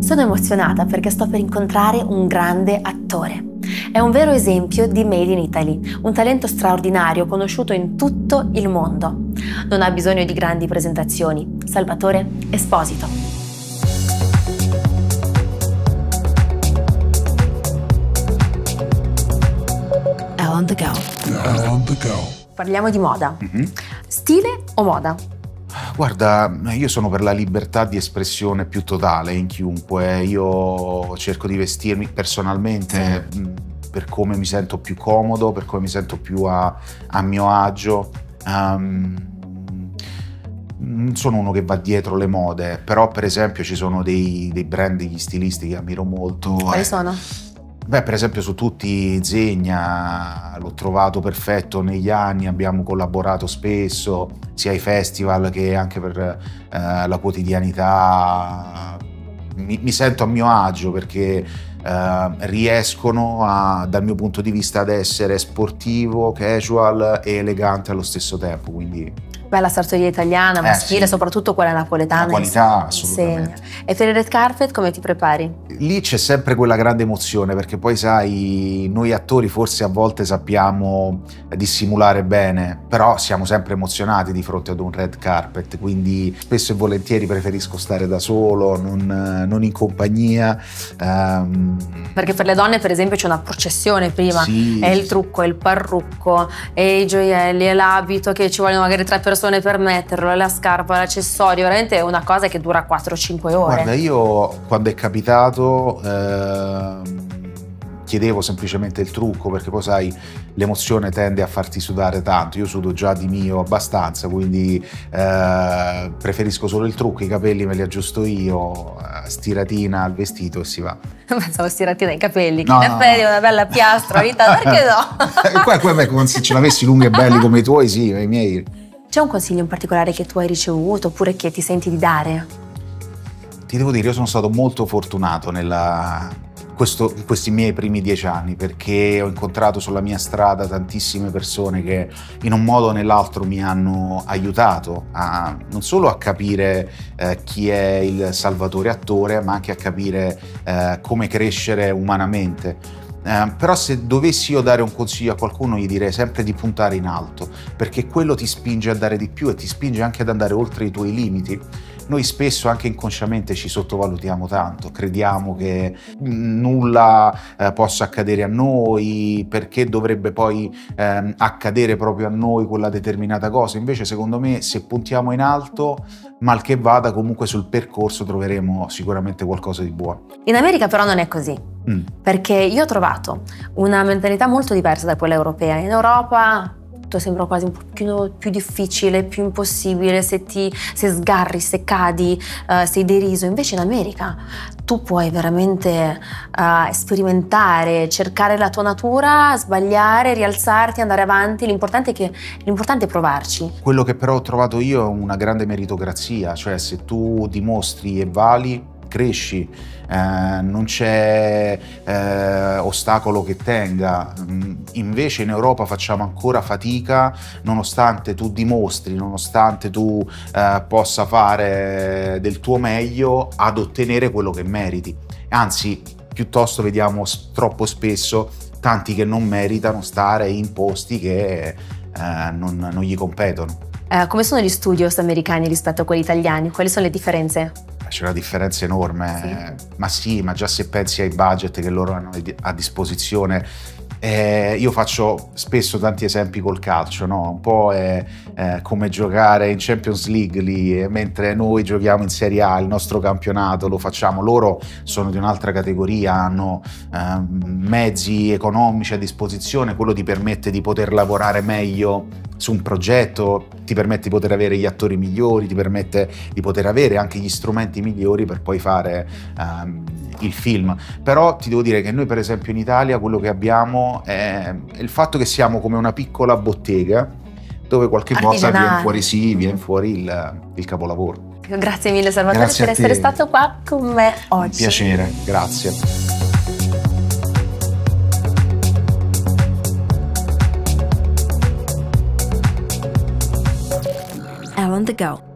Sono emozionata perché sto per incontrare un grande attore. È un vero esempio di Made in Italy, un talento straordinario conosciuto in tutto il mondo. Non ha bisogno di grandi presentazioni. Salvatore Esposito. Elle on the go. Elle on the go. Parliamo di moda. Stile o moda? Guarda, io sono per la libertà di espressione più totale in chiunque. Io cerco di vestirmi personalmente per come mi sento più comodo, per come mi sento più a mio agio. Non sono uno che va dietro le mode, però per esempio ci sono dei brand, degli stilisti che ammiro molto. Quali sono? Beh, per esempio su tutti Zegna, l'ho trovato perfetto negli anni, abbiamo collaborato spesso, sia ai festival che anche per la quotidianità. Mi sento a mio agio perché riescono dal mio punto di vista ad essere sportivo, casual e elegante allo stesso tempo, quindi... Bella sartoria italiana, maschile, sì. Soprattutto quella napoletana. La qualità, assolutamente. E per il red carpet come ti prepari? Lì c'è sempre quella grande emozione, perché poi sai, noi attori forse a volte sappiamo dissimulare bene, però siamo sempre emozionati di fronte ad un red carpet, quindi spesso e volentieri preferisco stare da solo, non in compagnia. Perché per le donne per esempio c'è una processione prima, sì. È il trucco, è il parrucco, è i gioielli, è l'abito che ci vogliono magari 3 persone per metterlo, la scarpa, l'accessorio, veramente è una cosa che dura 4-5 ore. Guarda, io quando è capitato chiedevo semplicemente il trucco, perché poi sai, l'emozione tende a farti sudare tanto. Io sudo già di mio abbastanza, quindi preferisco solo il trucco, i capelli me li aggiusto io, stiratina al vestito e si va. Pensavo stiratina ai capelli, No, una bella piastra, vita, perché no? Come se ce l'avessi lunghi e belli come i tuoi, sì, i miei. C'è un consiglio in particolare che tu hai ricevuto oppure che ti senti di dare? Ti devo dire, io sono stato molto fortunato in questi miei primi 10 anni, perché ho incontrato sulla mia strada tantissime persone che in un modo o nell'altro mi hanno aiutato non solo a capire chi è il Salvatore attore, ma anche a capire come crescere umanamente. Però se dovessi io dare un consiglio a qualcuno, gli direi sempre di puntare in alto, perché quello ti spinge a dare di più e ti spinge anche ad andare oltre i tuoi limiti. Noi spesso anche inconsciamente ci sottovalutiamo tanto, crediamo che nulla possa accadere a noi, perché dovrebbe poi accadere proprio a noi quella determinata cosa. Invece secondo me se puntiamo in alto, mal che vada, comunque sul percorso troveremo sicuramente qualcosa di buono. In America però non è così, perché io ho trovato una mentalità molto diversa da quella europea. In Europa tutto sembra quasi un pochino più difficile, più impossibile, se sgarri, se cadi, sei deriso. Invece in America tu puoi veramente sperimentare, cercare la tua natura, sbagliare, rialzarti, andare avanti. L'importante è provarci. Quello che però ho trovato io è una grande meritocrazia, cioè se tu dimostri e vali, cresci, non c'è ostacolo che tenga. Invece in Europa facciamo ancora fatica, nonostante tu dimostri, nonostante tu possa fare del tuo meglio, ad ottenere quello che meriti. Anzi, piuttosto vediamo troppo spesso tanti che non meritano stare in posti che non gli competono. Come sono gli studios americani rispetto a quelli italiani? Quali sono le differenze? C'è una differenza enorme, sì. ma già se pensi ai budget che loro hanno a disposizione, io faccio spesso tanti esempi col calcio, no? Un po' è come giocare in Champions League lì, mentre noi giochiamo in Serie A, il nostro campionato lo facciamo, loro sono di un'altra categoria, hanno mezzi economici a disposizione, quello ti permette di poter lavorare meglio su un progetto, ti permette di poter avere gli attori migliori, ti permette di poter avere anche gli strumenti migliori per poi fare il film. Però ti devo dire che noi per esempio in Italia quello che abbiamo è il fatto che siamo come una piccola bottega dove qualche volta viene fuori il capolavoro. Grazie mille Salvatore per essere stato qua con me oggi. Un piacere, grazie. Elle on the go.